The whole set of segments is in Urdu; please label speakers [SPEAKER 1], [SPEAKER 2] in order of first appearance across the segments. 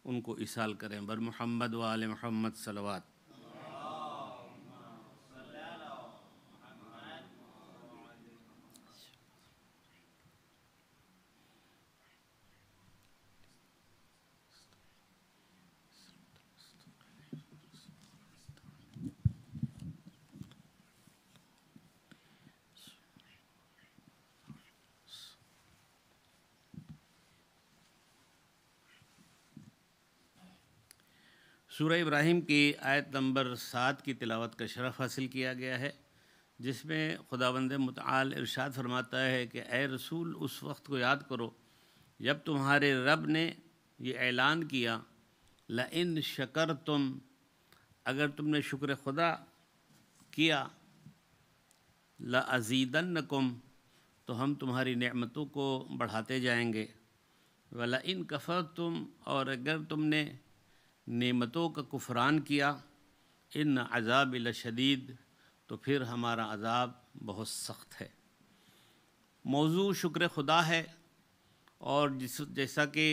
[SPEAKER 1] ان کو ایصال کریں۔ بر محمد و آل محمد صلوات۔ سورہ ابراہیم کی آیت نمبر 7 کی تلاوت کا شرف حاصل کیا گیا ہے، جس میں خداوند متعال ارشاد فرماتا ہے کہ اے رسول اس وقت کو یاد کرو جب تمہارے رب نے یہ اعلان کیا لئن شکرتم، اگر تم نے شکر خدا کیا، لازیدنکم، تو ہم تمہاری نعمتوں کو بڑھاتے جائیں گے، ولئن کفرتم، اور اگر تم نے نعمتوں کا کفران کیا، ان عذاب لشدید، تو پھر ہمارا عذاب بہت سخت ہے۔ موضوع شکر خدا ہے، اور جیسا کہ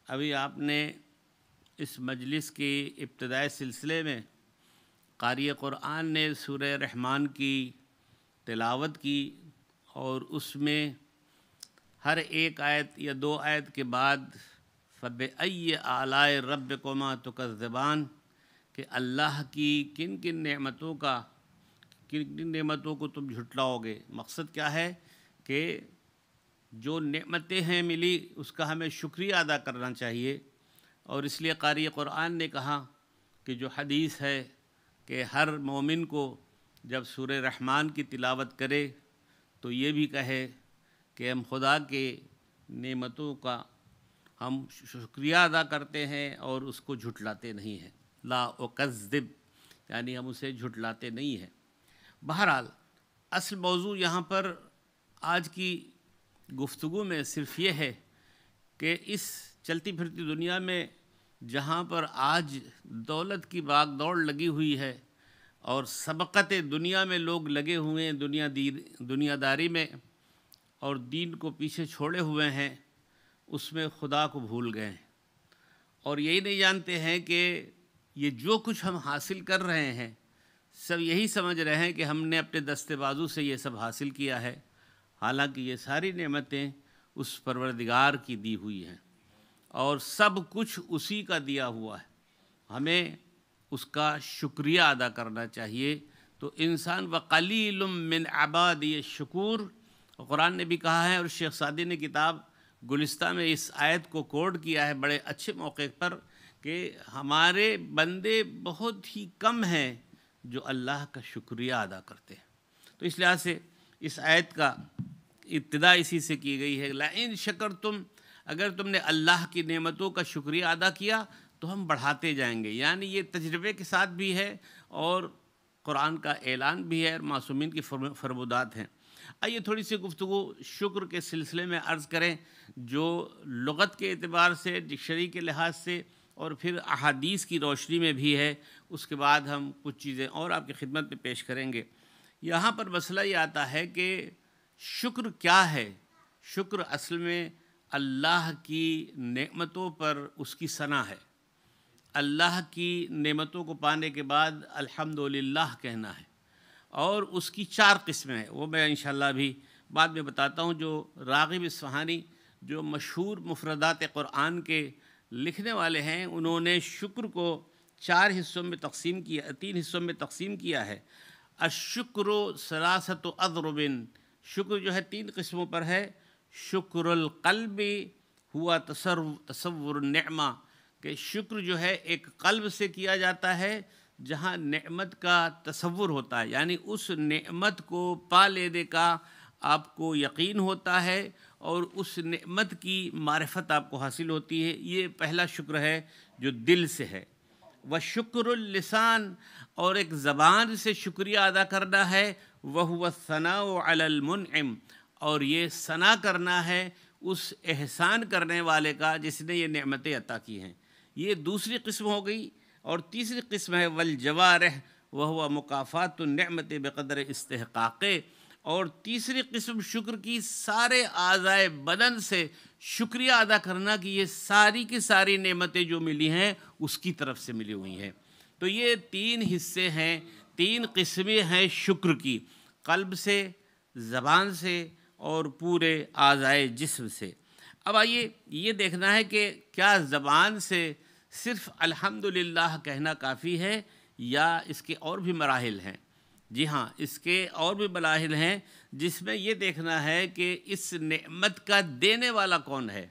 [SPEAKER 1] ابھی آپ نے اس مجلس کے ابتدائی سلسلے میں قاری قرآن نے سورہ رحمان کی تلاوت کی، اور اس میں ہر ایک آیت یا 2 آیت کے بعد فَبِأَيِّ آلَاءِ رَبِّكُمَا تُكَذِّبَانِ، کہ اللہ کی کن کن نعمتوں کو تم جھٹلاؤ گے۔ مقصد کیا ہے کہ جو نعمتیں ہیں ملی اس کا ہمیں شکریہ ادا کرنا چاہیے، اور اس لیے قاری قرآن نے کہا کہ جو حدیث ہے کہ ہر مومن کو جب سورہ رحمان کی تلاوت کرے تو یہ بھی کہے کہ ہم خدا کے نعمتوں کا ہم شکریہ ادا کرتے ہیں اور اس کو جھٹلاتے نہیں ہیں۔ لا اکذب، یعنی ہم اسے جھٹلاتے نہیں ہیں۔ بہرحال اصل موضوع یہاں پر آج کی گفتگو میں صرف یہ ہے کہ اس چلتی پھرتی دنیا میں جہاں پر آج دولت کی باغ دوڑ لگی ہوئی ہے اور سبقت دنیا میں لوگ لگے ہوئے ہیں، دنیا داری میں، اور دین کو پیچھے چھوڑے ہوئے ہیں، اس میں خدا کو بھول گئے ہیں، اور یہی نہیں جانتے ہیں کہ یہ جو کچھ ہم حاصل کر رہے ہیں سب یہی سمجھ رہے ہیں کہ ہم نے اپنے دست بازو سے یہ سب حاصل کیا ہے، حالانکہ یہ ساری نعمتیں اس پروردگار کی دی ہوئی ہیں، اور سب کچھ اسی کا دیا ہوا ہے، ہمیں اس کا شکریہ ادا کرنا چاہیے۔ تو انسان وقلیل من عبادی الشکور، قرآن نے بھی کہا ہے، اور شیخ سعدی نے کتاب گلستہ میں اس آیت کو کوٹ کیا ہے بڑے اچھے موقع پر، کہ ہمارے بندے بہت ہی کم ہیں جو اللہ کا شکریہ ادا کرتے ہیں۔ تو اس لحاظ سے اس آیت کا ابتدا اسی سے کی گئی ہے، لئن شکرتم، اگر تم نے اللہ کی نعمتوں کا شکریہ ادا کیا تو ہم بڑھاتے جائیں گے، یعنی یہ تجربے کے ساتھ بھی ہے اور قرآن کا اعلان بھی ہے اور معصومین کی فرمودات ہیں۔ آئیے تھوڑی سی گفتگو شکر کے سلسلے میں عرض کریں، جو لغت کے اعتبار سے، ڈکشنری کے لحاظ سے، اور پھر احادیث کی روشنی میں بھی ہے، اس کے بعد ہم کچھ چیزیں اور آپ کی خدمت میں پیش کریں گے۔ یہاں پر مسئلہ یہ آتا ہے کہ شکر کیا ہے؟ شکر اصل میں اللہ کی نعمتوں پر اس کی ثنا ہے۔ اللہ کی نعمتوں کو پانے کے بعد الحمدللہ کہنا ہے، اور اس کی 4 قسمیں ہیں، وہ میں انشاءاللہ بھی بعد میں بتاتا ہوں۔ جو راغب اصفہانی جو مشہور مفردات قرآن کے لکھنے والے ہیں، انہوں نے شکر کو 4 حصوں میں تقسیم کیا، 3 حصوں میں تقسیم کیا ہے۔ الشکر ثلاثۃ اضرب، شکر جو ہے 3 قسموں پر ہے۔ شکر القلب ہوا تصور النعمہ، کہ شکر جو ہے ایک قلب سے کیا جاتا ہے جہاں نعمت کا تصور ہوتا ہے، یعنی اس نعمت کو پا لینے کا آپ کو یقین ہوتا ہے اور اس نعمت کی معرفت آپ کو حاصل ہوتی ہے، یہ پہلا شکر ہے جو دل سے ہے۔ وشکر اللسان، اور ایک زبان سے شکریہ ادا کرنا ہے، وہو الثناء علی المنعم، اور یہ ثنا کرنا ہے اس احسان کرنے والے کا جس نے یہ نعمتیں عطا کی ہیں۔ یہ دوسری قسم ہو گئی، اور تیسری قسم ہے والجوارح وہو مکافات النعمت بقدر استحقاق، اور تیسری قسم شکر کی سارے اعضائے بدن سے شکریہ ادا کرنا کہ یہ ساری کی ساری نعمتیں جو ملی ہیں اس کی طرف سے ملی ہوئی ہیں۔ تو یہ 3 حصے ہیں، 3 قسمیں ہیں شکر کی، قلب سے، زبان سے اور پورے اعضائے جسم سے۔ اب آئیے یہ دیکھنا ہے کہ کیا زبان سے صرف الحمدللہ کہنا کافی ہے یا اس کے اور بھی مراحل ہیں؟ جی ہاں، اس کے اور بھی مراحل ہیں، جس میں یہ دیکھنا ہے کہ اس نعمت کا دینے والا کون ہے،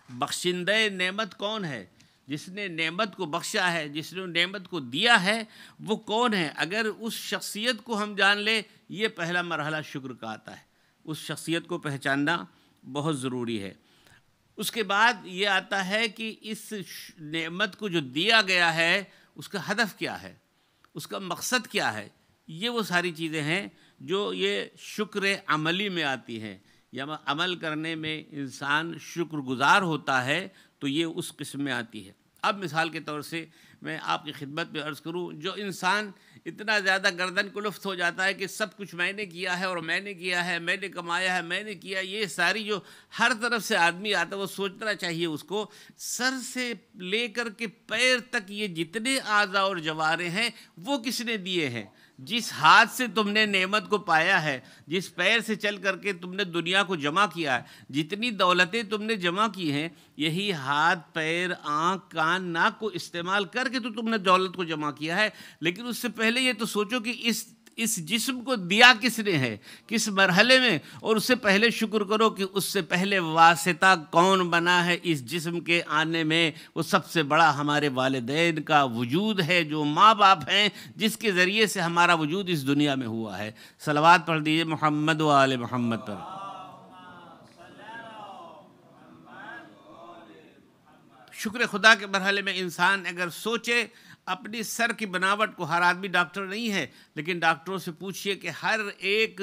[SPEAKER 1] بخشندہ نعمت کون ہے، جس نے نعمت کو بخشا ہے، جس نے نعمت کو دیا ہے وہ کون ہے۔ اگر اس شخصیت کو ہم جان لیں، یہ پہلا مرحلہ شکر کا آتا ہے، اس شخصیت کو پہچاننا بہت ضروری ہے۔ اس کے بعد یہ آتا ہے کہ اس نعمت کو جو دیا گیا ہے اس کا ہدف کیا ہے، اس کا مقصد کیا ہے۔ یہ وہ ساری چیزیں ہیں جو یہ شکر عملی میں آتی ہیں، یا عمل کرنے میں انسان شکر گزار ہوتا ہے تو یہ اس قسم میں آتی ہے۔ اب مثال کے طور سے میں آپ کی خدمت میں عرض کروں، جو انسان اتنا زیادہ گردن کلفت ہو جاتا ہے کہ سب کچھ میں نے کیا ہے اور میں نے کیا ہے، میں نے کمایا ہے، میں نے کیا، یہ ساری جو ہر طرف سے آدمی آتا ہے وہ سوچنا چاہیے اس کو سر سے لے کر کے پیر تک یہ جتنے اعضاء اور جوارے ہیں وہ کس نے دیے ہیں۔ جس ہاتھ سے تم نے نعمت کو پایا ہے، جس پیر سے چل کر کے تم نے دنیا کو جمع کیا ہے، جتنی دولتیں تم نے جمع کی ہیں، یہی ہاتھ، پیر، آنکھ، کان، ناک کو استعمال کر کے تو تم نے دولت کو جمع کیا ہے۔ لیکن اس سے پہلے یہ تو سوچو کہ اس جسم کو دیا کس نے ہے، کس مرحلے میں، اور اس سے پہلے شکر کرو کہ اس سے پہلے واسطہ کون بنا ہے اس جسم کے آنے میں۔ وہ سب سے بڑا ہمارے والدین کا وجود ہے، جو ماں باپ ہیں، جس کے ذریعے سے ہمارا وجود اس دنیا میں ہوا ہے۔ صلوات پڑھ دیجئے محمد و آل محمد پر۔ شکر خدا کے مرحلے میں انسان اگر سوچے اپنی سر کی بناوٹ کو، ہر آدمی ڈاکٹر نہیں ہے، لیکن ڈاکٹروں سے پوچھئے کہ ہر ایک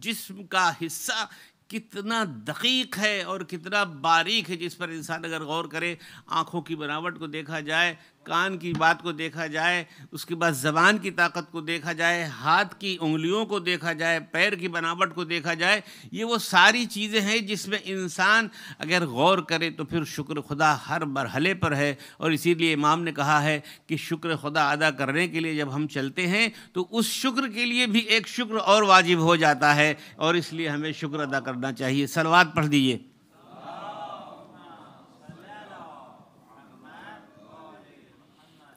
[SPEAKER 1] جسم کا حصہ کتنا دقیق ہے اور کتنا باریک ہے، جس پر انسان اگر غور کرے، آنکھوں کی بناوٹ کو دیکھا جائے، کان کی بات کو دیکھا جائے، اس کے بعد زبان کی طاقت کو دیکھا جائے، ہاتھ کی انگلیوں کو دیکھا جائے، پیر کی بناوٹ کو دیکھا جائے، یہ وہ ساری چیزیں ہیں جس میں انسان اگر غور کرے تو پھر شکر خدا ہر مرحلے پر ہے۔ اور اسی لیے امام نے کہا ہے کہ شکر خدا ادا کرنے کے لیے جب ہم چلتے ہیں تو اس شکر کے لیے بھی ایک شکر اور واجب ہو جاتا ہے، اور اس لیے ہمیں شکر ادا کرنا چاہیے۔ صلوات پڑھ دیجئے۔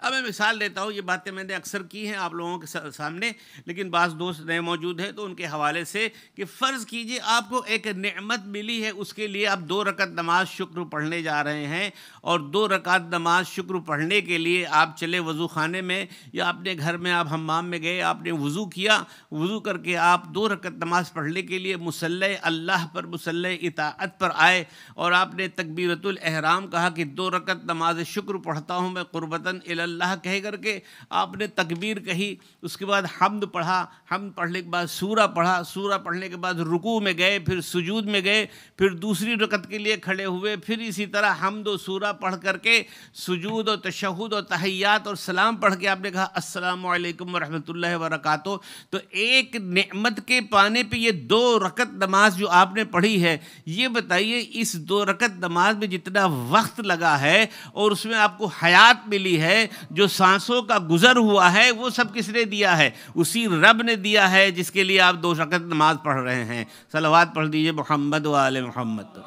[SPEAKER 1] اب میں مثال دیتا ہوں، یہ باتیں میں نے اکثر کی ہیں آپ لوگوں کے سامنے، لیکن بعض دوست نئے موجود ہیں تو ان کے حوالے سے، کہ فرض کیجئے آپ کو ایک نعمت ملی ہے، اس کے لیے آپ 2 رکعت نماز شکر پڑھنے جا رہے ہیں، اور 2 رکعت نماز شکر پڑھنے کے لیے آپ چلے وضو خانے میں، یا اپنے گھر میں آپ حمام میں گئے، آپ نے وضو کیا، وضو کر کے آپ 2 رکعت نماز پڑھنے کے لیے مصلی اللہ پر، مصلی اطاعت پر آئے، اور آپ نے تکبیرۃ الاحرام کہا کہ 2 رکعت نماز شکر پڑھتا ہوں میں قربتاً اللہ کہہ کر کے آپ نے تکبیر کہی، اس کے بعد حمد پڑھا، حمد پڑھنے کے بعد سورہ پڑھا، سورہ پڑھنے کے بعد رکوع میں گئے، پھر سجود میں گئے، پھر دوسری رکعت کے لیے کھڑے ہوئے، پھر اسی طرح حمد و سورہ پڑھ کر کے سجود و تشہد و تحیات اور سلام پڑھ کے آپ نے کہا السلام علیکم ورحمۃ اللہ وبرکاتہ۔ تو ایک نعمت کے پانے پہ یہ 2 رکعت نماز جو آپ نے پڑھی ہے، یہ بتائیے اس 2 رکعت نماز میں جتنا وقت لگا ہے اور اس میں آپ کو حیات ملی ہے، جو سانسوں کا گزر ہوا ہے، وہ سب کس نے دیا ہے؟ اسی رب نے دیا ہے جس کے لیے آپ 2 رکعت نماز پڑھ رہے ہیں۔ صلوات پڑھ دیجئے محمد و آل محمد۔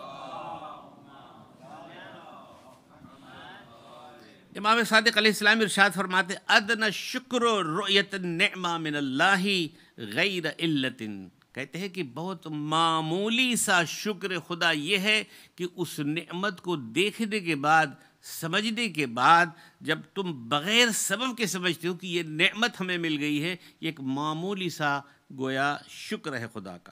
[SPEAKER 1] امام صادق علیہ السلام ارشاد فرماتے ادنی الشکر رؤیت النعمہ من اللہ غیر علت، کہتے ہیں کہ بہت معمولی سا شکر خدا یہ ہے کہ اس نعمت کو دیکھنے کے بعد، سمجھنے کے بعد، جب تم بغیر سبب کے سمجھتے ہو کہ یہ نعمت ہمیں مل گئی ہے، یہ ایک معمولی سا گویا شکر ہے خدا کا۔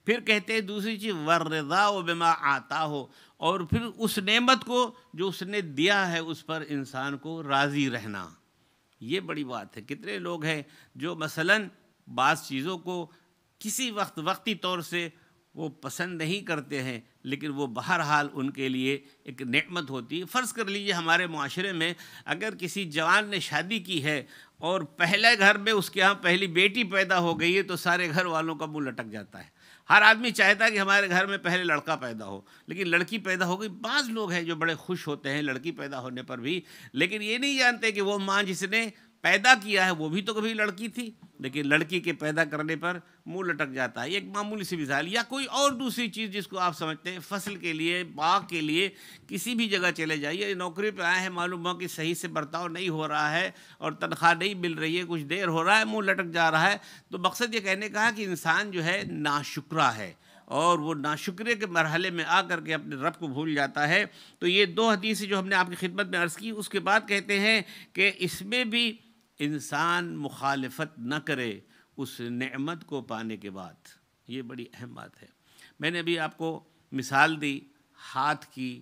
[SPEAKER 1] پھر کہتے ہیں دوسری چیز والرضا بما آتا ہو، اور پھر اس نعمت کو جو اس نے دیا ہے اس پر انسان کو راضی رہنا، یہ بڑی بات ہے۔ کتنے لوگ ہیں جو مثلاً بعض چیزوں کو کسی وقت وقتی طور سے وہ پسند نہیں کرتے ہیں، لیکن وہ بہرحال ان کے لیے ایک نعمت ہوتی ہے۔ فرض کر لیجئے ہمارے معاشرے میں اگر کسی جوان نے شادی کی ہے اور پہلے گھر میں اس کے ہاں پہلی بیٹی پیدا ہو گئی ہے تو سارے گھر والوں کا منہ لٹک جاتا ہے، ہر آدمی چاہتا ہے کہ ہمارے گھر میں پہلے لڑکا پیدا ہو، لیکن لڑکی پیدا ہو گئی۔ بعض لوگ ہیں جو بڑے خوش ہوتے ہیں لڑکی پیدا ہونے پر بھی، لیکن یہ نہیں جانتے کہ وہ ماں جس نے پیدا کیا ہے وہ بھی تو کبھی لڑکی تھی، لیکن لڑکی کے پیدا کرنے پر منہ لٹک جاتا ہے۔ ایک معمولی سی مثال، یا کوئی اور دوسری چیز جس کو آپ سمجھتے ہیں، فصل کے لیے، باغ کے لیے، کسی بھی جگہ چلے جائیے، نوکری پہ آئے ہیں، معلوم ہو کہ صحیح سے برتاؤ نہیں ہو رہا ہے اور تنخواہ نہیں مل رہی ہے، کچھ دیر ہو رہا ہے، منہ لٹک جا رہا ہے، تو مقصد یہ کہنے کا ہے کہ انسان جو ہے ناشکرا ہے، اور وہ ناشکرے کے مرحلے میں آ کر کے اپنے رب کو بھول جاتا ہے۔ تو یہ دو حدیثیں جو ہم نے آپ کی خدمت میں عرض کی، اس کے بعد کہتے ہیں کہ اس میں بھی انسان مخالفت نہ کرے اس نعمت کو پانے کے بعد۔ یہ بڑی اہم بات ہے۔ میں نے ابھی آپ کو مثال دی ہاتھ کی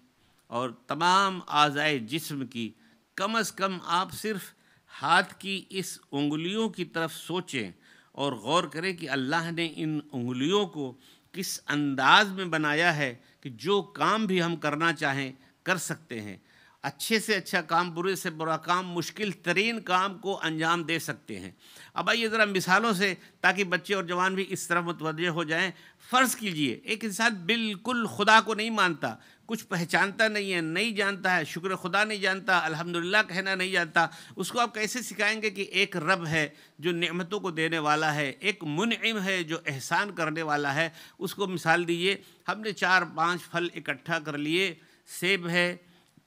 [SPEAKER 1] اور تمام اعضائے جسم کی، کم از کم آپ صرف ہاتھ کی اس انگلیوں کی طرف سوچیں اور غور کریں کہ اللہ نے ان انگلیوں کو کس انداز میں بنایا ہے کہ جو کام بھی ہم کرنا چاہیں کر سکتے ہیں، اچھے سے اچھا کام، برے سے برا کام، مشکل ترین کام کو انجام دے سکتے ہیں۔ اب آئیے ذرا مثالوں سے، تاکہ بچے اور جوان بھی اس طرف متوجہ ہو جائیں۔ فرض کیجئے ایک انسان بالکل خدا کو نہیں مانتا، کچھ پہچانتا نہیں ہے، نہیں جانتا ہے، شکر خدا نہیں جانتا، الحمدللہ کہنا نہیں جانتا، اس کو آپ کیسے سکھائیں گے کہ ایک رب ہے جو نعمتوں کو دینے والا ہے، ایک منعم ہے جو احسان کرنے والا ہے؟ اس کو مثال دیجئے۔ ہم نے 4-5 پھل اکٹھا کر لیے، سیب ہے،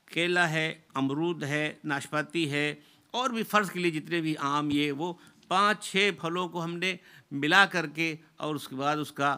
[SPEAKER 1] کیلا ہے، امرود ہے، ناشپاتی ہے، اور بھی فرض کے لیے جتنے بھی آم، یہ وہ 5-6 پھلوں کو ہم نے ملا کر کے، اور اس کے بعد اس کا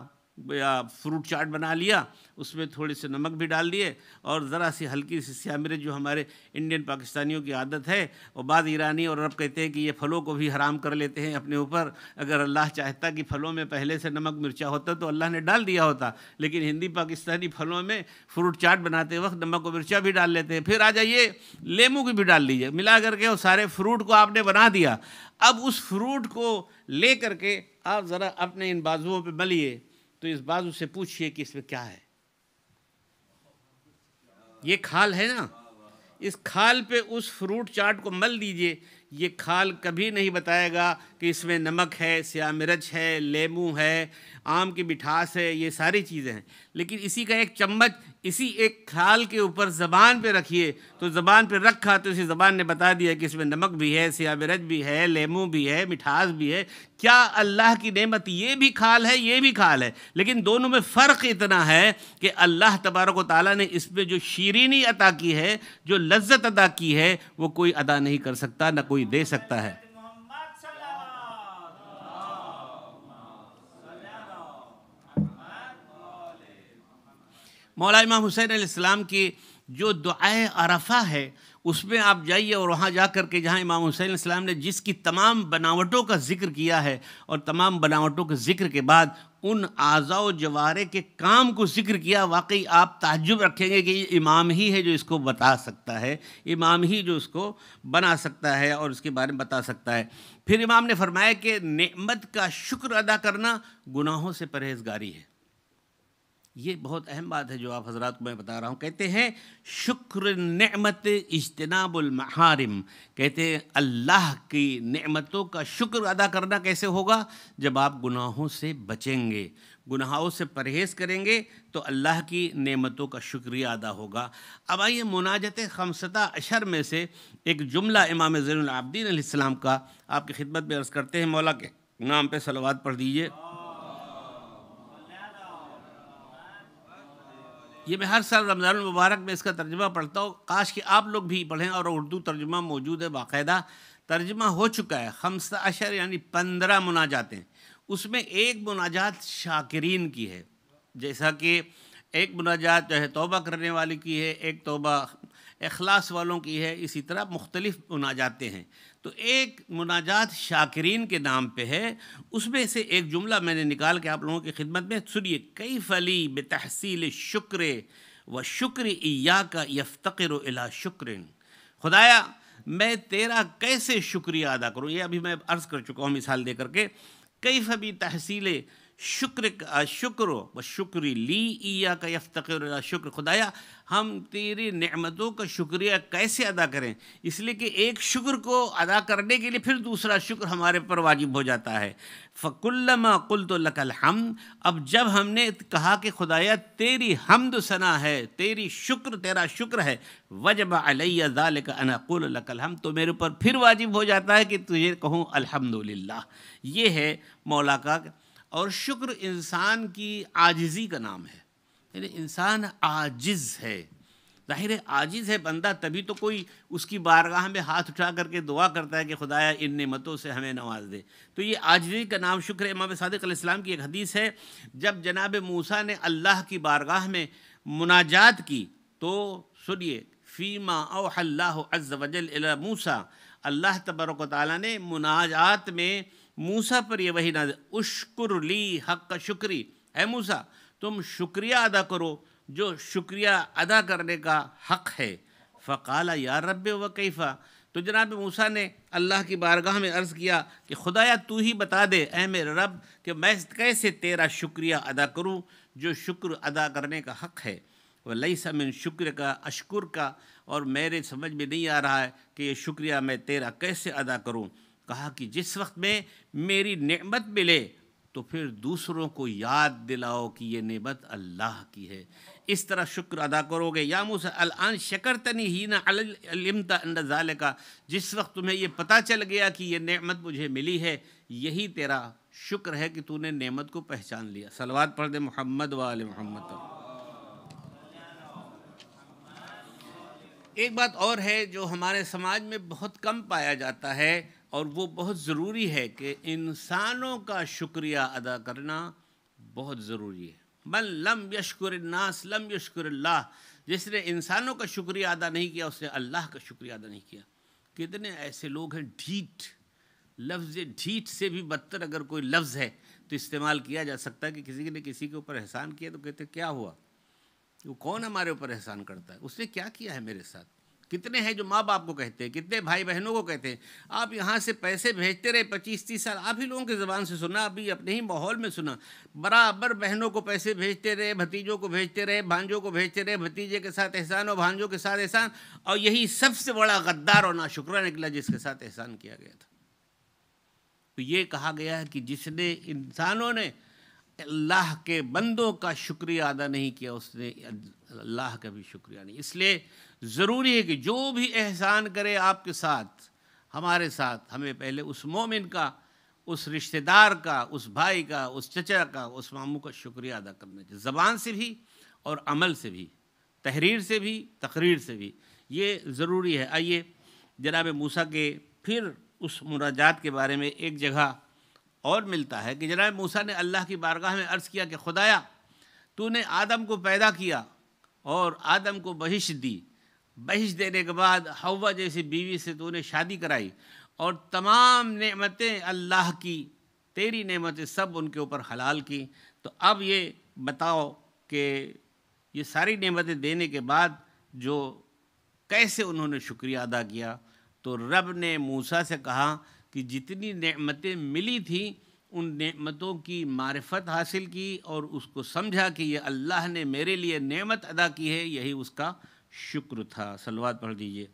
[SPEAKER 1] فروٹ چاٹ بنا لیا، اس میں تھوڑے سے نمک بھی ڈال دیے، اور ذرا سی ہلکی سی سیاہ مرچ، جو ہمارے انڈین پاکستانیوں کی عادت ہے، اور بعض ایرانی اور عرب کہتے ہیں کہ یہ پھلوں کو بھی حرام کر لیتے ہیں اپنے اوپر۔ اگر اللہ چاہتا کہ پھلوں میں پہلے سے نمک مرچا ہوتا تو اللہ نے ڈال دیا ہوتا، لیکن ہندی پاکستانی پھلوں میں فروٹ چاٹ بناتے وقت نمک و مرچا بھی ڈال لیتے ہیں۔ پھر آ جائیے لیمو کی بھی ڈال لیجیے، ملا کر کے وہ سارے فروٹ کو آپ نے بنا دیا۔ اب اس فروٹ کو لے کر کے آپ ذرا اپنے ان بازوؤں پہ ملیے، تو اس بازو سے پوچھئے کہ اس میں کیا ہے؟ یہ کھال ہے نا، اس کھال پہ اس فروٹ چاٹ کو مل دیجئے، یہ کھال کبھی نہیں بتائے گا کہ اس میں نمک ہے، سیاہ مرچ ہے، لیمو ہے، آم کی مٹھاس ہے، یہ ساری چیزیں ہیں۔ لیکن اسی کا ایک چمچ اسی ایک کھال کے اوپر زبان پہ رکھیے، تو زبان پہ رکھا تو اسی زبان نے بتا دیا کہ اس میں نمک بھی ہے، سیاہ مرچ بھی ہے، لیمو بھی ہے، مٹھاس بھی ہے۔ کیا اللہ کی نعمت یہ بھی کھال ہے، یہ بھی کھال ہے، لیکن دونوں میں فرق اتنا ہے کہ اللہ تبارک و تعالیٰ نے اس میں جو شیرینی عطا کی ہے، جو لذت عطا کی ہے، وہ کوئی ادا نہیں کر سکتا، نہ کوئی دے سکتا ہے۔ مولا امام حسین علیہ السلام کی جو دعائے عرفہ ہے، اس میں آپ جائیے اور وہاں جا کر کے جہاں امام حسین علیہ السلام نے جس کی تمام بناوٹوں کا ذکر کیا ہے، اور تمام بناوٹوں کے ذکر کے بعد ان اعضاء و جوارح کے کام کو ذکر کیا، واقعی آپ تعجب رکھیں گے کہ یہ امام ہی ہے جو اس کو بتا سکتا ہے، امام ہی جو اس کو بنا سکتا ہے اور اس کے بارے میں بتا سکتا ہے۔ پھر امام نے فرمایا کہ نعمت کا شکر ادا کرنا گناہوں سے پرہیزگاری ہے۔ یہ بہت اہم بات ہے جو آپ حضرات کو میں بتا رہا ہوں۔ کہتے ہیں شکر نعمت اجتناب المحارم، کہتے ہیں اللہ کی نعمتوں کا شکر ادا کرنا کیسے ہوگا؟ جب آپ گناہوں سے بچیں گے، گناہوں سے پرہیز کریں گے، تو اللہ کی نعمتوں کا شکریہ ادا ہوگا۔ اب آئیے مناجت خمسطہ عشر میں سے ایک جملہ امام زین العابدین علیہ السلام کا آپ کی خدمت میں عرض کرتے ہیں۔ مولا کے نام پہ صلوات پڑھ دیجئے۔ یہ میں ہر سال رمضان المبارک میں اس کا ترجمہ پڑھتا ہوں، کاش کہ آپ لوگ بھی پڑھیں، اور اردو ترجمہ موجود ہے، باقاعدہ ترجمہ ہو چکا ہے۔ 15 یعنی 15 مناجاتیں، اس میں ایک مناجات شاکرین کی ہے، جیسا کہ ایک مناجات جو ہے توبہ کرنے والی کی ہے، ایک توبہ اخلاص والوں کی ہے، اسی طرح مختلف مناجاتیں ہیں۔ تو ایک مناجات شاکرین کے نام پہ ہے، اس میں سے ایک جملہ میں نے نکال کے آپ لوگوں کی خدمت میں سنیے۔ کیف لی بتحصیل الشکر و شکر ایاک یفتقر الی شکر، خدایا میں تیرا کیسے شکریہ ادا کروں؟ یہ ابھی میں عرض کر چکا ہوں مثال دے کر کے۔ کیف بھی تحصیل شکر و شکری لی ایاک یفتقر الی شکر، خدایا ہم تیری نعمتوں کا شکریہ کیسے ادا کریں؟ اس لیے کہ ایک شکر کو ادا کرنے کے لیے پھر دوسرا شکر ہمارے پر واجب ہو جاتا ہے۔ فَكُلَّمَا قُلْتُ لَكَ الْحَمْدُ، اب جب ہم نے کہا کہ خدایا تیری حمد و ثنا ہے، تیرا شکر ہے، وجب علیہ ذالک ان اقول لک الحمد، تو میرے اوپر پھر واجب ہو جاتا ہے کہ تجھے کہوں الحمدللہ۔ یہ ہے مولا کا، اور شکر انسان کی عاجزی کا نام ہے، یعنی انسان عاجز ہے، ظاہر عاجز ہے بندہ، تبھی تو کوئی اس کی بارگاہ میں ہاتھ اٹھا کر کے دعا کرتا ہے کہ خدایا ان نعمتوں سے ہمیں نواز دے، تو یہ عاجزی کا نام شکر ہے۔ امام صادق علیہ السلام کی ایک حدیث ہے، جب جناب موسیٰ نے اللہ کی بارگاہ میں مناجات کی تو سنیے، فیما اوحی اللہ عز وجل الی موسیٰ، اللہ تبارک و تعالیٰ نے مناجات میں موسیٰ پر یہ وحی نازل، اشکر لی حق شکری، اے موسیٰ تم شکریہ ادا کرو جو شکریہ ادا کرنے کا حق ہے۔ فقال یا رب وکیفا، تو جناب موسیٰ نے اللہ کی بارگاہ میں عرض کیا کہ خدایا تو ہی بتا دے اے میرے رب کہ میں کیسے تیرا شکریہ ادا کروں جو شکر ادا کرنے کا حق ہے۔ ولیس من شکر کا اشکر کا، اور میرے سمجھ میں نہیں آ رہا ہے کہ یہ شکریہ میں تیرا کیسے ادا کروں۔ کہا کہ جس وقت میں میری نعمت ملے تو پھر دوسروں کو یاد دلاؤ کہ یہ نعمت اللہ کی ہے، اس طرح شکر ادا کرو گے۔ یا موسیٰ الآن شکرتنی حین علمت ان ذالک، جس وقت تمہیں یہ پتہ چل گیا کہ یہ نعمت مجھے ملی ہے، یہی تیرا شکر ہے کہ تو نے نعمت کو پہچان لیا۔ صلوات پڑھ دے محمد و آل محمد۔ ایک بات اور ہے جو ہمارے سماج میں بہت کم پایا جاتا ہے، اور وہ بہت ضروری ہے کہ انسانوں کا شکریہ ادا کرنا بہت ضروری ہے۔ من لم یشکر الناس لم یشکر اللہ، جس نے انسانوں کا شکریہ ادا نہیں کیا اس نے اللہ کا شکریہ ادا نہیں کیا۔ کتنے ایسے لوگ ہیں ڈھیٹ، لفظ ڈھیٹ سے بھی بدتر اگر کوئی لفظ ہے تو استعمال کیا جا سکتا ہے کہ کسی نے کسی کے اوپر احسان کیا تو کہتے کیا ہوا، وہ کون ہمارے اوپر احسان کرتا ہے، اس نے کیا کیا ہے میرے ساتھ۔ کتنے ہیں جو ماں باپ کو کہتے ہیں، کتنے بھائی بہنوں کو کہتے ہیں آپ یہاں سے پیسے بھیجتے رہے 25-30 سال، آپ ہی لوگوں کی زبان سے سنا، ابھی اپنے ہی ماحول میں سنا، برابر بہنوں کو پیسے بھیجتے رہے، بھتیجوں کو بھیجتے رہے، بھانجوں کو بھیجتے رہے، بھتیجے کے ساتھ احسان اور بھانجوں کے ساتھ احسان، اور یہی سب سے بڑا غدار اور ناشکرہ نکلا جس کے ساتھ احسان کیا گیا تھا۔ تو یہ کہا گیا ہے کہ جس نے انسانوں نے اللہ کے بندوں کا شکریہ ادا نہیں کیا اس نے اللہ کا بھی شکریہ نہیں۔ اس لیے ضروری ہے کہ جو بھی احسان کرے آپ کے ساتھ، ہمارے ساتھ، ہمیں پہلے اس مومن کا، اس رشتہ دار کا، اس بھائی کا، اس چچا کا، اس ماموں کا شکریہ ادا کرنا چاہیے، زبان سے بھی اور عمل سے بھی، تحریر سے بھی، تقریر سے بھی، یہ ضروری ہے۔ آئیے جناب موسیٰ کے پھر اس مناجات کے بارے میں ایک جگہ اور ملتا ہے کہ جناب موسیٰ نے اللہ کی بارگاہ میں عرض کیا کہ خدایا تو نے آدم کو پیدا کیا اور آدم کو بہشت دی، بہشت دینے کے بعد حوا جیسی بیوی سے تو نے شادی کرائی، اور تمام نعمتیں اللہ کی، تیری نعمتیں سب ان کے اوپر حلال کی، تو اب یہ بتاؤ کہ یہ ساری نعمتیں دینے کے بعد جو کیسے انہوں نے شکریہ ادا کیا۔ تو رب نے موسیٰ سے کہا کہ جتنی نعمتیں ملی تھیں ان نعمتوں کی معرفت حاصل کی اور اس کو سمجھا کہ یہ اللہ نے میرے لیے نعمت ادا کی ہے، یہی اس کا شکر تھا۔ صلوات پڑھ دیجئے۔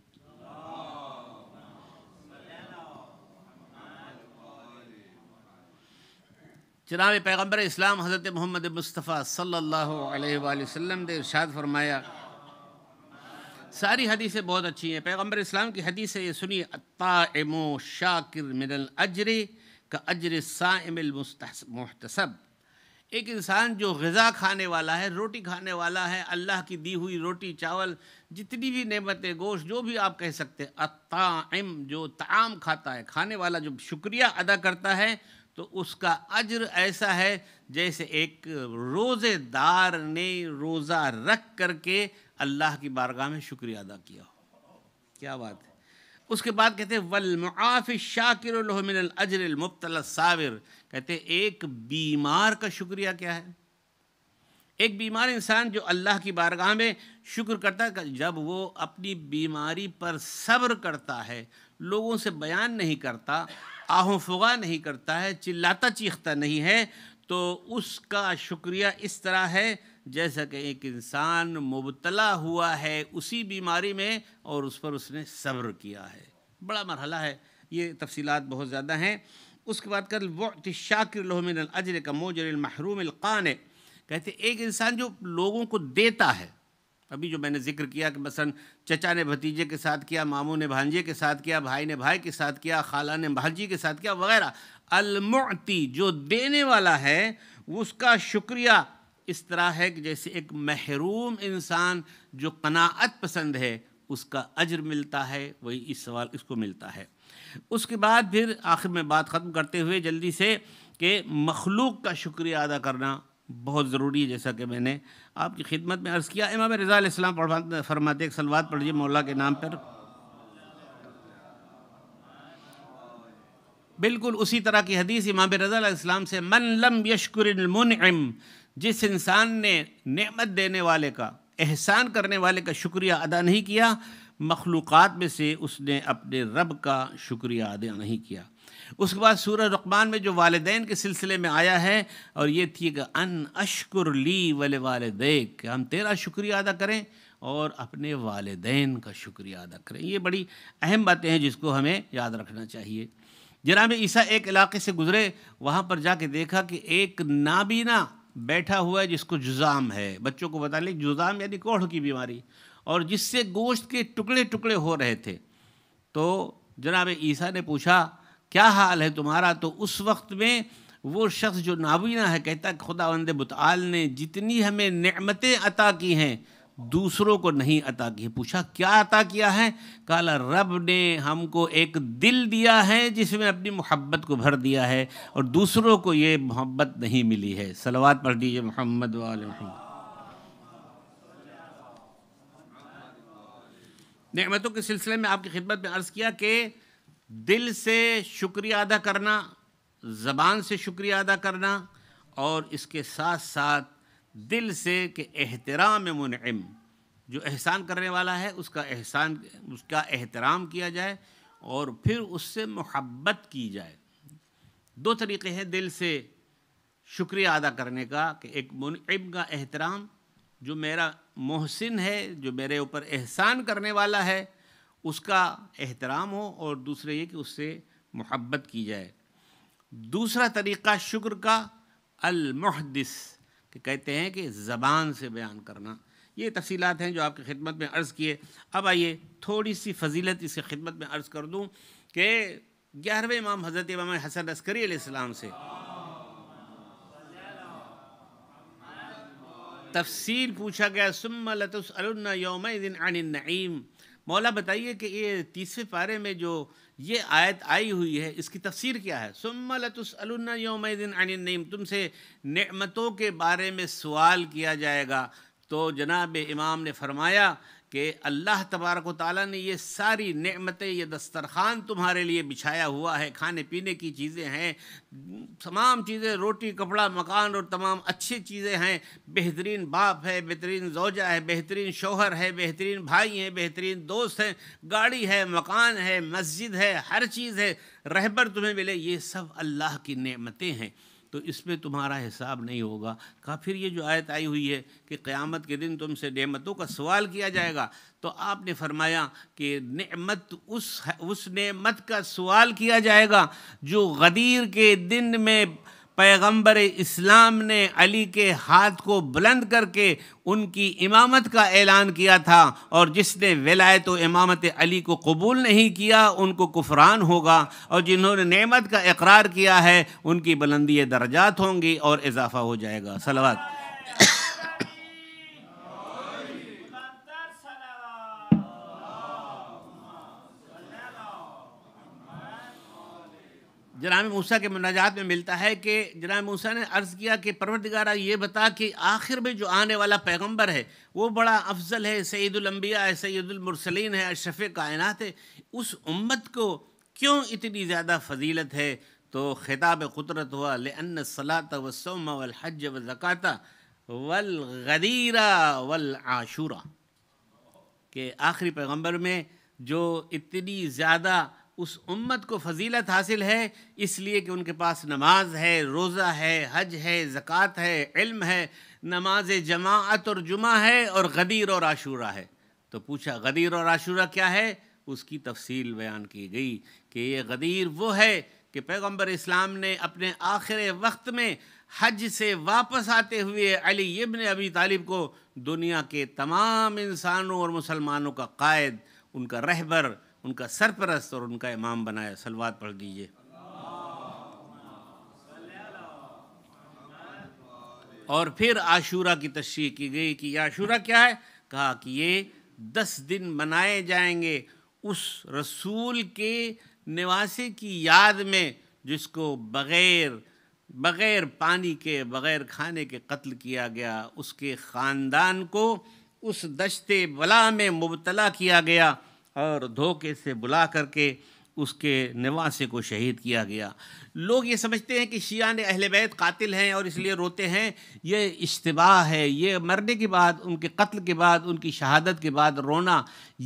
[SPEAKER 1] جناب پیغمبر اسلام حضرت محمد مصطفیٰ صلی اللہ علیہ وآلہ وسلم نے ارشاد فرمایا، ساری حدیثیں بہت اچھی ہیں، پیغمبر اسلام کی حدیث ہے، یہ سنیے، الطاعم شاکر من الاجر کاجر الصائم المحتسب، ایک انسان جو غذا کھانے والا ہے، روٹی کھانے والا ہے، اللہ کی دی ہوئی روٹی، چاول، جتنی بھی نعمتیں، گوشت، جو بھی آپ کہہ سکتے ہیں، الطاعم جو طعام کھاتا ہے، کھانے والا جو شکریہ ادا کرتا ہے تو اس کا اجر ایسا ہے جیسے ایک روزے دار نے روزہ رکھ کر کے اللہ کی بارگاہ میں شکریہ ادا کیا ہو۔ کیا بات ہے۔ اس کے بعد کہتے ہیں والمعافی الشاکر له من الاجر المبتلى الصابر، کہتے ہیں ایک بیمار کا شکریہ کیا ہے، ایک بیمار انسان جو اللہ کی بارگاہ میں شکر کرتا ہے، جب وہ اپنی بیماری پر صبر کرتا ہے، لوگوں سے بیان نہیں کرتا، آہو فغا نہیں کرتا ہے، چلاتا چیختا نہیں ہے، تو اس کا شکریہ اس طرح ہے جیسا کہ ایک انسان مبتلا ہوا ہے اسی بیماری میں اور اس پر اس نے صبر کیا ہے. بڑا مرحلہ ہے، یہ تفصیلات بہت زیادہ ہیں. اس کے بعد کل وعط الشاکر لہ من الاجر کموجر المحروم القانع، کہتے ایک انسان جو لوگوں کو دیتا ہے، ابھی جو میں نے ذکر کیا کہ مثلا چچا نے بھتیجے کے ساتھ کیا، ماموں نے بھانجے کے ساتھ کیا، بھائی نے بھائی کے ساتھ کیا، خالہ نے بھانجی کے ساتھ کیا وغیرہ. المعطی جو دینے والا ہے اس کا شکریہ اس طرح ہے کہ جیسے ایک محروم انسان جو قناعت پسند ہے اس کا اجر ملتا ہے، وہی اس سوال اس کو ملتا ہے. اس کے بعد پھر آخر میں بات ختم کرتے ہوئے جلدی سے کہ مخلوق کا شکریہ ادا کرنا بہت ضروری ہے. جیسا کہ میں نے آپ کی خدمت میں عرض کیا، امام رضا علیہ السلام فرماتے ایک صلوات پڑھیے مولا کے نام پر. بالکل اسی طرح کی حدیث امام رضا علیہ السلام سے، من لم یشکر المنعم، جس انسان نے نعمت دینے والے کا، احسان کرنے والے کا شکریہ ادا نہیں کیا، مخلوقات میں سے اس نے اپنے رب کا شکریہ ادا نہیں کیا. اس کے بعد سورہ لقمان میں جو والدین کے سلسلے میں آیا ہے اور یہ تھی کہ ان اشکر لی ولوالدیک، کہ ہم تیرا شکریہ ادا کریں اور اپنے والدین کا شکریہ ادا کریں. یہ بڑی اہم باتیں ہیں جس کو ہمیں یاد رکھنا چاہیے. جناب عیسیٰ ایک علاقے سے گزرے، وہاں پر جا کے دیکھا کہ ایک نابینا بیٹھا ہوا ہے جس کو جذام ہے. بچوں کو بتا لیں جذام یعنی کوڑھ کی بیماری، اور جس سے گوشت کے ٹکڑے ٹکڑے ہو رہے تھے. تو جناب عیسیٰ نے پوچھا کیا حال ہے تمہارا؟ تو اس وقت میں وہ شخص جو نابینا ہے کہتا کہ خداوند متعال نے جتنی ہمیں نعمتیں عطا کی ہیں دوسروں کو نہیں عطا کی. پوچھا کیا عطا کیا ہے؟ کہا رب نے ہم کو ایک دل دیا ہے جس میں اپنی محبت کو بھر دیا ہے، اور دوسروں کو یہ محبت نہیں ملی ہے. صلوات پڑھ دیجئے محمد و آل محمد. نعمتوں کے سلسلے میں آپ کی خدمت میں عرض کیا کہ دل سے شکریہ ادا کرنا، زبان سے شکریہ ادا کرنا، اور اس کے ساتھ ساتھ دل سے کہ احترام منعم، جو احسان کرنے والا ہے اس کا احترام کیا جائے اور پھر اس سے محبت کی جائے. دو طریقے ہیں دل سے شکریہ ادا کرنے کا، کہ ایک منعم کا احترام، جو میرا محسن ہے، جو میرے اوپر احسان کرنے والا ہے اس کا احترام ہو، اور دوسرے یہ کہ اس سے محبت کی جائے. دوسرا طریقہ شکر کا المحدث، کہ کہتے ہیں کہ زبان سے بیان کرنا. یہ تفصیلات ہیں جو آپ کی خدمت میں عرض کیے. اب آئیے تھوڑی سی فضیلت اس کی خدمت میں عرض کر دوں کہ 11ویں امام حضرت امام حسن عسکری علیہ السلام سے تفصیل پوچھا گیا، ثم لتسألن یومئذ عن النعیم. مولا بتائیے کہ یہ 30ویں پارے میں جو یہ آیت آئی ہوئی ہے اس کی تفسیر کیا ہے؟ ثم لتسألن یومئذ عن النعیم، تم سے نعمتوں کے بارے میں سوال کیا جائے گا. تو جناب امام نے فرمایا کہ اللہ تبارک و تعالیٰ نے یہ ساری نعمتیں، یہ دسترخوان تمہارے لیے بچھایا ہوا ہے، کھانے پینے کی چیزیں ہیں، تمام چیزیں، روٹی کپڑا مکان اور تمام اچھی چیزیں ہیں، بہترین باپ ہے، بہترین زوجہ ہے، بہترین شوہر ہے، بہترین بھائی ہیں، بہترین دوست ہیں، گاڑی ہے، مکان ہے، مسجد ہے، ہر چیز ہے، رہبر تمہیں ملے. یہ سب اللہ کی نعمتیں ہیں، تو اس میں تمہارا حساب نہیں ہوگا. کہا پھر یہ جو آیت آئی ہوئی ہے کہ قیامت کے دن تم سے نعمتوں کا سوال کیا جائے گا، تو آپ نے فرمایا کہ نعمت اس نعمت کا سوال کیا جائے گا جو غدیر کے دن میں پیغمبر اسلام نے علی کے ہاتھ کو بلند کر کے ان کی امامت کا اعلان کیا تھا، اور جس نے ولایت و امامت علی کو قبول نہیں کیا ان کو کفران ہوگا، اور جنہوں نے نعمت کا اقرار کیا ہے ان کی بلندی درجات ہوں گی اور اضافہ ہو جائے گا. صلوات. جناب موسیٰ کے مناجات میں ملتا ہے کہ جناب موسیٰ نے عرض کیا کہ پروردگارہ یہ بتا کہ آخر میں جو آنے والا پیغمبر ہے وہ بڑا افضل ہے، سید الانبیاء ہے، سید المرسلین ہے، اشرف کائنات ہے، اس امت کو کیوں اتنی زیادہ فضیلت ہے؟ تو خطاب قدرت ہوا لأن الصلاة والصوم والحج والزکاة والغدیر والعاشورہ، کہ آخری پیغمبر میں جو اتنی زیادہ اس امت کو فضیلت حاصل ہے اس لیے کہ ان کے پاس نماز ہے، روزہ ہے، حج ہے، زکوٰۃ ہے، علم ہے، نماز جماعت اور جمعہ ہے، اور غدیر اور عاشورہ ہے۔ تو پوچھا غدیر اور عاشورہ کیا ہے؟ اس کی تفصیل بیان کی گئی کہ یہ غدیر وہ ہے کہ پیغمبر اسلام نے اپنے آخر وقت میں حج سے واپس آتے ہوئے علی ابن ابی طالب کو دنیا کے تمام انسانوں اور مسلمانوں کا قائد، ان کا رہبر، ان کا سرپرست اور ان کا امام بنایا۔ صلوات پڑھ دیجئے۔ اور پھر عاشورہ کی تشریح کی گئی کہ یہ عاشورہ کیا ہے؟ کہا کہ یہ 10 دن منائے جائیں گے اس رسول کے نواسے کی یاد میں جس کو بغیر پانی کے، بغیر کھانے کے قتل کیا گیا، اس کے خاندان کو اس دشت بلا میں مبتلا کیا گیا اور دھوکے سے بلا کر کے اس کے نواسے کو شہید کیا گیا۔ لوگ یہ سمجھتے ہیں کہ شیعہ اہل بیت قاتل ہیں اور اس لیے روتے ہیں، یہ اشتباہ ہے۔ یہ مرنے کے بعد، ان کے قتل کے بعد، ان کی شہادت کے بعد رونا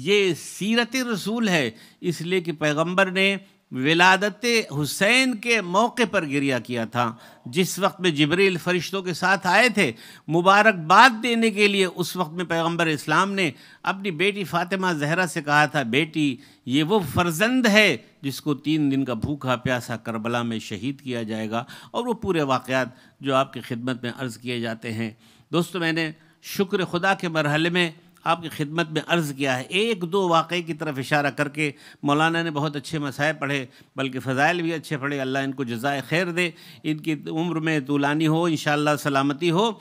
[SPEAKER 1] یہ سیرت رسول ہے، اس لیے کہ پیغمبر نے ولادت حسین کے موقع پر گریہ کیا تھا، جس وقت میں جبریل فرشتوں کے ساتھ آئے تھے مبارکباد دینے کے لیے۔ اس وقت میں پیغمبر اسلام نے اپنی بیٹی فاطمہ زہرا سے کہا تھا، بیٹی یہ وہ فرزند ہے جس کو 3 دن کا بھوکا پیاسا کربلا میں شہید کیا جائے گا، اور وہ پورے واقعات جو آپ کی خدمت میں عرض کیے جاتے ہیں۔ دوستو، میں نے شکر خدا کے مرحلے میں آپ کی خدمت میں عرض کیا ہے، 1-2 واقعے کی طرف اشارہ کر کے۔ مولانا نے بہت اچھے مسائل پڑھے، بلکہ فضائل بھی اچھے پڑھے، اللہ ان کو جزائے خیر دے، ان کی عمر میں طولانی ہو، انشاءاللہ سلامتی ہو۔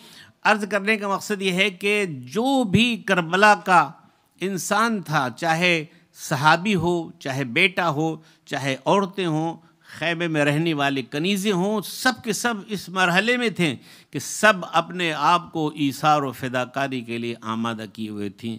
[SPEAKER 1] عرض کرنے کا مقصد یہ ہے کہ جو بھی کربلا کا انسان تھا، چاہے صحابی ہو، چاہے بیٹا ہو، چاہے عورتیں ہوں، خیمے میں رہنے والے کنیزیں ہوں، سب کے سب اس مرحلے میں تھے کہ سب اپنے آپ کو ایثار و فداکاری کے لیے آمادہ کیے ہوئے تھیں۔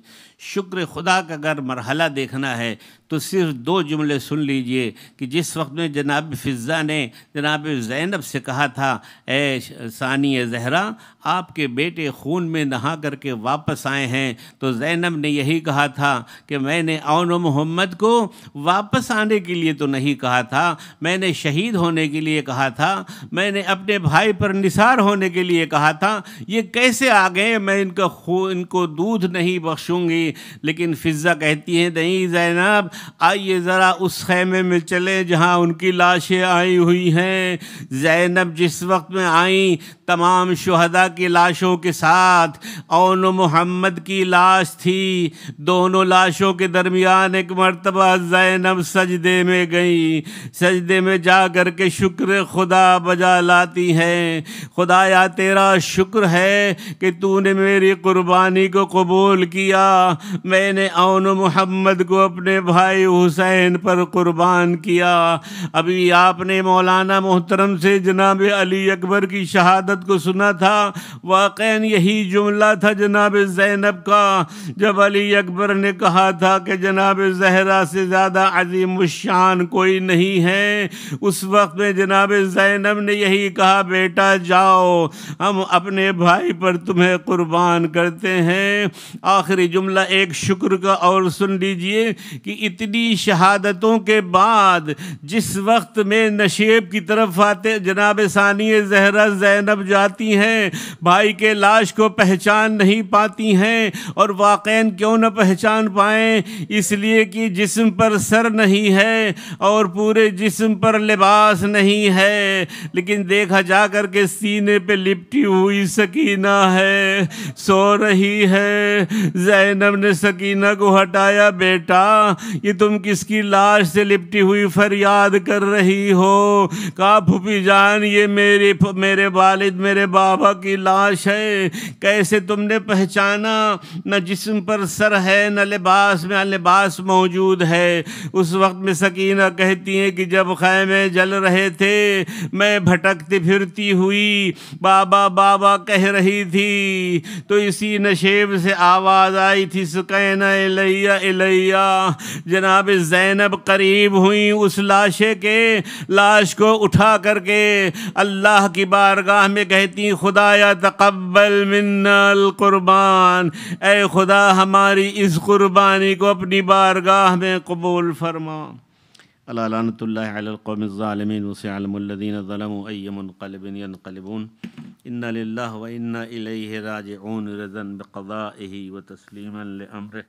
[SPEAKER 1] شکر خدا کا اگر مرحلہ دیکھنا ہے تو صرف 2 جملے سن لیجئے کہ جس وقت میں جناب فضہ نے جناب زینب سے کہا تھا، اے ثانی زہرا، آپ کے بیٹے خون میں نہا کر کے واپس آئے ہیں، تو زینب نے یہی کہا تھا کہ میں نے اون محمد کو واپس آنے کے لیے تو نہیں کہا تھا، میں نے شہید ہونے کے لیے کہا تھا، میں نے اپنے بھائی پر نثار ہونے کے لیے کہا تھا، یہ کیسے آ گئے؟ میں ان کو دودھ نہیں بخشوں گی۔ لیکن فضہ کہتی ہیں، نہیں زینب، آئیے ذرا اس خیمے میں چلیں جہاں ان کی لاشیں آئی ہوئی ہیں۔ زینب جس وقت میں آئیں تمام شہداء کی لاشوں کے ساتھ، اون محمد کی لاش تھی، دونوں لاشوں کے درمیان ایک مرتبہ زینب سجدے میں گئیں، سجدے میں جا کر کے شکر خدا بجا لاتی ہیں، خدایا تیرا شکر ہے کہ تو نے میری قربانی کو قبول کیا، میں نے اون محمد کو اپنے بھائی حسین پر قربان کیا۔ ابھی آپ نے مولانا محترم سے جناب علی اکبر کی شہادت کو سنا تھا، واقعاً یہی جملہ تھا جناب زینب کا، جب علی اکبر نے کہا تھا کہ جناب زہرا سے زیادہ عظیم الشان کوئی نہیں ہے، اس وقت میں جناب زینب نے یہی کہا، بیٹا جاؤ، ہم اپنے بھائی پر تمہیں قربان کرتے ہیں۔ آخری جملہ ایک شکر کا اور سن لیجئے کہ اتنی شہادتوں کے بعد جس وقت میں نشیب کی طرف آتے جناب ثانی زہرا زینب جاتی ہیں، بھائی کے لاش کو پہچان نہیں پاتی ہیں، اور واقعاً کیوں نہ پہچان پائیں؟ اس لیے کہ جسم پر سر نہیں ہے اور پورے جسم پر لباس نہیں ہے، لیکن دیکھا جا کر کے سینے پہ لپٹی ہوئی سکینہ ہے، سو رہی ہے۔ زینب نے سکینہ کو ہٹایا، بیٹا یہ تم کس کی لاش سے لپٹی ہوئی فریاد کر رہی ہو؟ کہا پھوپھی جان، یہ میرے والد، میرے بابا کی لاش ہے۔ کیسے تم نے پہچانا؟ نہ جسم پر سر ہے، نہ لباس میں لباس موجود ہے۔ اس وقت میں سکینہ کہتی ہیں کہ جب خیمے جل رہے تھے میں بھٹکتی پھرتی ہوئی بابا بابا کہہ رہی تھی، تو اسی نشیب سے آواز آئی تھی، سکینہ الیہ الیہ۔ جناب زینب قریب ہوئیں اس لاش کو اٹھا کر کے اللہ کی بارگاہ میں کہتی، خدایا تقبل منا القربان، اے خدا ہماری اس قربانی کو اپنی بارگاہ میں قبول فرما۔ الا لعنۃ اللہ علی القوم الظالمین وسيعلم الذین ظلموا أي منقلب ينقلبون انا للہ و انا الیہ راجعون رضا بقضائہ وتسلیما لامرہ.